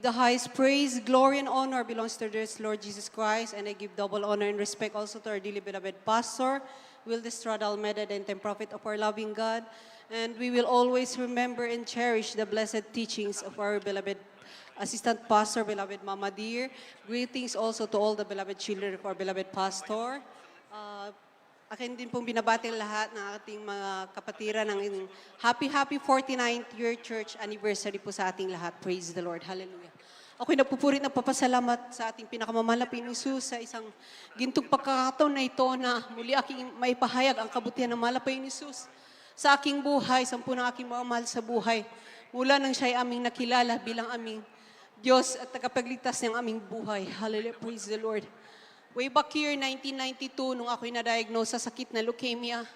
The highest praise, glory, and honor belongs to the Lord Jesus Christ, and I give double honor and respect also to our dearly beloved pastor, Will Destrada Almeida, the end-time prophet of our loving God. And we will always remember and cherish the blessed teachings of our beloved assistant pastor, beloved Mama Dear. Greetings also to all the beloved children of our beloved pastor. Akin din pong binabati ang lahat ng ating mga kapatiran ng happy 49th year church anniversary po sa ating lahat. Praise the Lord. Hallelujah. Ako'y nagpupurit ng papasalamat sa ating pinakamamahal na Panginoon sa isang gintong pagkakataon na ito na muli aking maipahayag ang kabutihan ng mahal na Panginoon sa aking buhay, sa ng aking mga mahal sa buhay. Mula nang siya'y aming nakilala bilang aming Diyos at tagapagligtas ng aming buhay. Hallelujah. Praise the Lord. Way back year, 1992, nung ako'y na-diagnose sa sakit na leukemia,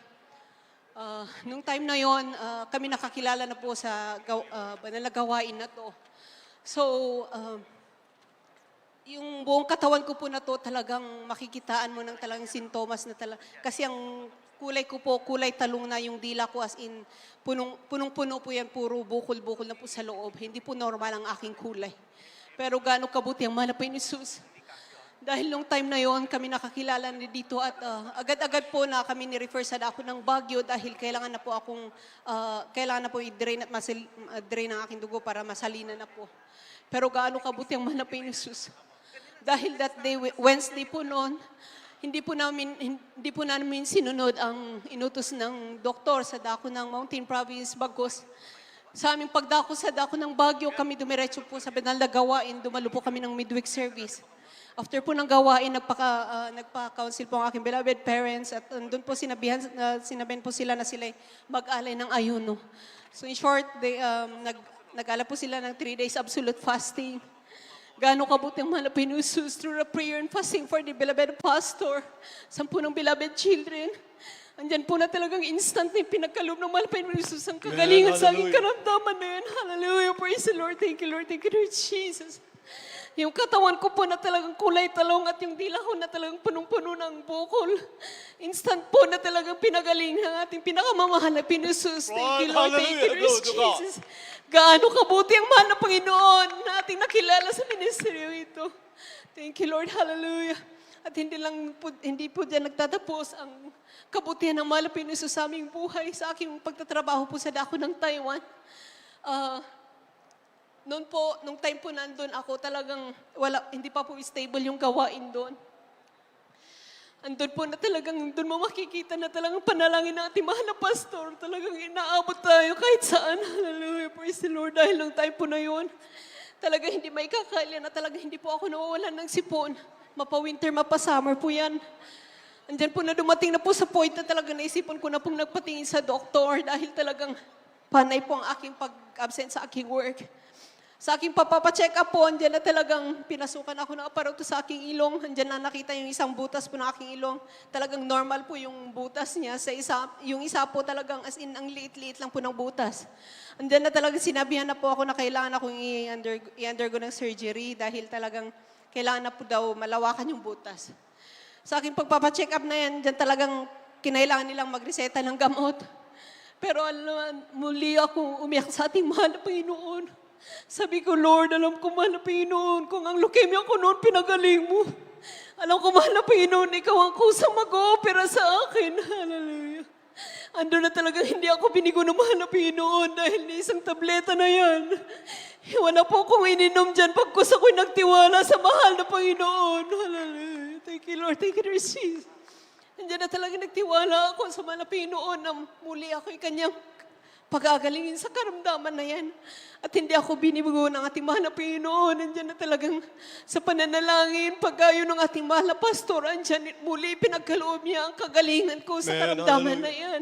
nung time na yon, kami nakakilala na po sa banal na gawain na to. So, yung buong katawan ko po na to, talagang makikitaan mo ng talagang sintomas na talagang, kasi ang kulay ko po, kulay talong na yung dila ko as in, punong-puno po yan, puro bukol-bukol na po sa loob. Hindi po normal ang aking kulay. Pero gaano kabuti ang mahal na Panginoon. Dahil nung time na yon kami nakakilala na dito at agad-agad po na kami ni-refer sa dako ng Baguio dahil kailangan na po i-drain at drain ang aking dugo para masalina na po. Pero gaano kabuti ang mahal na Panginoon. Dahil that day, Wednesday po noon, hindi po namin sinunod ang inutos ng doktor sa dako ng Mountain Province, Bagos. Sa aming pagdako sa dako ng Baguio, kami dumiretso po sa banal na gawain, dumalo po kami ng midweek service. After po ng gawain, nagpa-counsel po ang aking beloved parents at doon po sinabihan po sila na sila mag-alay ng ayuno. So in short, nag-ala po sila ng 3 days absolute fasting. Gaano kabuti ang mahal na Panginoon through the prayer and fasting for the beloved pastor, 10 ng beloved children. Andyan po na talagang instant na pinagkaloob ng mahal na Panginoon ang kagalingan sa aking karamdaman na yan. Hallelujah, praise the Lord, thank you Lord Jesus. Yung katawan ko po na talagang kulay talong at yung dila ko na talagang punong-puno ng bukol. Instant po na talagang pinagaling ng ating pinakamamahal na Panginoon. Thank you Lord, thank you Lord Jesus. Gaano kabuti ang mahal na Panginoon na ating nakilala sa ministeryo ito. Thank you Lord, hallelujah. At hindi po dyan nagtatapos ang kabutihan ng mahal na Panginoon sa aming buhay, sa aking pagtatrabaho po sa dako ng Taiwan. Nung time po nandun ako, talagang hindi pa po stable yung gawain doon. Andun po na talagang, doon mo makikita na talagang panalangin ng ating mahal na pastor. Talagang inaabot tayo kahit saan. Hallelujah, praise the Lord. Dahil nung time po na yun, talagang hindi may kakaila na talagang hindi po ako nawawalan ng sipon. Mapa-winter, mapa-summer po yan. Andyan po na dumating na po sa point na talagang naisipan ko na pong nagpatingin sa doktor dahil talagang panay po ang aking pag-absent sa aking work. Sa aking papacheck up po, andyan na talagang pinasukan ako ng aparato sa aking ilong. Andyan na nakita yung isang butas po ng aking ilong. Talagang normal po yung butas niya. Yung isa po talagang as in ang liit-liit lang po ng butas. Andyan na talagang sinabihan na po ako na kailangan akong i-undergo ng surgery dahil talagang kailangan na po daw malawakan yung butas. Sa aking pagpapacheck up na yan, dyan talagang kinailangan nilang magreseta ng gamot. Pero muli ako umiyak sa ating mahal na Panginoon. Sabi ko, Lord, alam ko mahal na Panginoon, kung ang leukemia ko noon pinagaling mo. Alam ko mahal na Panginoon, ikaw ang kusang mag-oopera sa akin. Hallelujah. Ando na talaga hindi ako binigo ng mahal na Panginoon dahil ni isang tableta na yan. Wala po akong ininom dyan pagkus ako'y nagtiwala sa mahal na Panginoon. Hallelujah. Thank you, Lord. Thank you, Lord Jesus. Nandiyan na talaga nagtiwala ako sa mahal na Panginoon na muli ako'y kanyang pag-agalingin sa karamdaman na yan. At hindi ako binibigo ng ating mahal na Panginoon. Nandiyan na talagang sa pananalangin, paggayo ng ating mahal na pastor, andyan muli pinagkaloob niya ang kagalingan ko sa karamdaman na yan.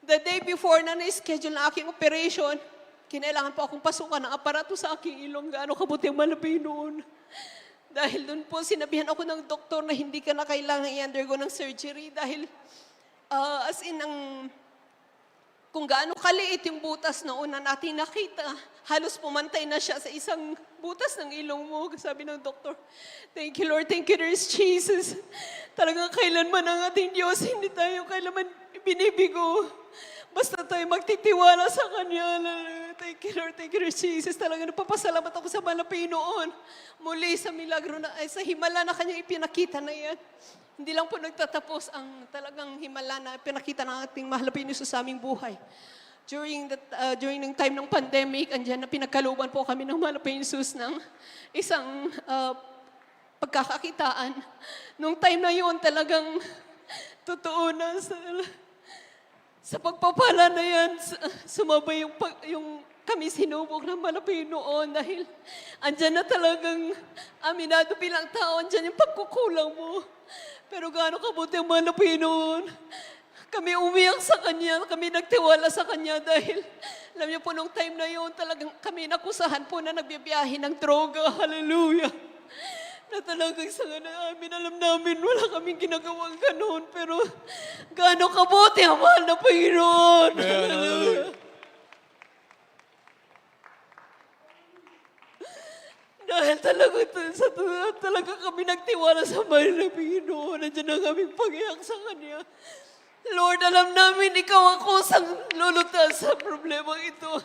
The day before na na-schedule na aking operation, kinailangan po akong pasukan ng aparato sa aking ilong. Gaano kabuti ang mahal na Panginoon. Dahil doon po sinabihan ako ng doktor na hindi ka na kailangan i-undergo ng surgery dahil as in kung gaano kaliit yung butas na una natin nakita, halos pumantay na siya sa isang butas ng ilong mo. Sabi ng doktor, thank you Lord, thank you Lord Jesus. Talagang kailanman ang ating Diyos, hindi tayo kailanman binibigo. Basta tayo magtitiwala sa Kanya. Thank you, Lord. Thank you, Lord Jesus. Talaga napapasalamat ako sa mahal na Panginoon. Muli sa milagro na, ay, sa himala na kanyang ipinakita na yan. Hindi lang po nagtatapos ang talagang himala na pinakita ng ating mahal na Panginoon sa aming buhay. During ng time ng pandemic, andyan na pinagkalooban po kami ng mahal na Panginoon ng isang pagkakakitaan. Nung time na yun, talagang totoo na sa pagpapala na yan, sumabay yung kami sinubok ng malapit noon dahil andyan na talagang aminado bilang tao, andyan yung pagkukulang mo. Pero gaano kabuti ang malapit noon. Kami umiyak sa Kanya, kami nagtiwala sa Kanya dahil alam niyo po nung time na yun, talagang kami nakusahan po na nagbibiyahe ng droga. Hallelujah! Na talagang sa amin, alam namin, wala kaming ginagawang ganun. Pero gaano kabuti ang mahal na Panginoon. Hallelujah. Dahil talaga kami nagtiwala sa mahal na Panginoon. Nandiyan ang aming pag-iyak sa Kanya. Lord, alam namin, Ikaw ang kusang lulutas sa problema ito.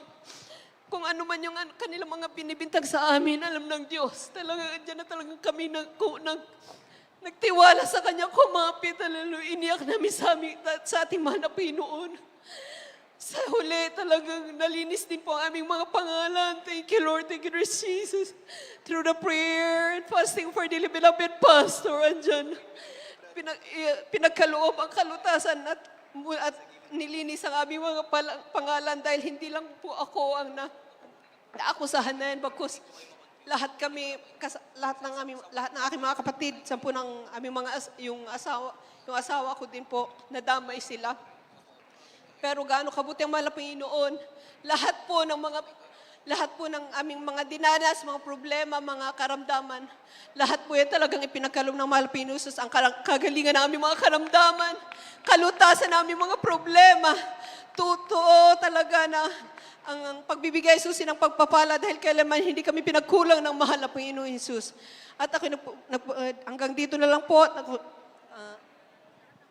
Kung ano man yung kanilang mga binibintag sa amin, alam ng Diyos. Talaga, dyan na talagang kami nagtiwala sa Kanya, kumapit. Iniyak namin sa ating mahal na Panginoon. Sa huli, talagang nalinis din po ang aming mga pangalan. Thank you, Lord. Thank you, Lord Jesus. Through the prayer and fasting for the beloved pastor, andyan. Pinagkaloob ang kalutasan at nilinis ang aming mga pangalan dahil hindi lang po ako ang naakusahan na yan. Bagkus lahat ng aking mga kapatid, sampu ng aming yung asawa ko din po, nadamay sila. Pero gaano kabuti ang mahal na Panginoon, lahat po ng aming mga dinanas, mga problema, mga karamdaman, lahat po yan talagang ipinagkaloob ng mahal na Panginoon, ang kagalingan ng aming mga karamdaman, kalutasan ng aming mga problema. Totoo talaga na ang pagbibigay susi ng pagpapala dahil kailanman hindi kami pinagkulang ng mahal na Panginoon Jesus. At ako hanggang dito na lang po,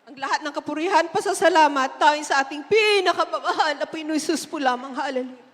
ang lahat ng kapurihan, pasasalamat, tawin sa ating pinakamamahal na Panginoon Jesus po lamang. Hallelujah.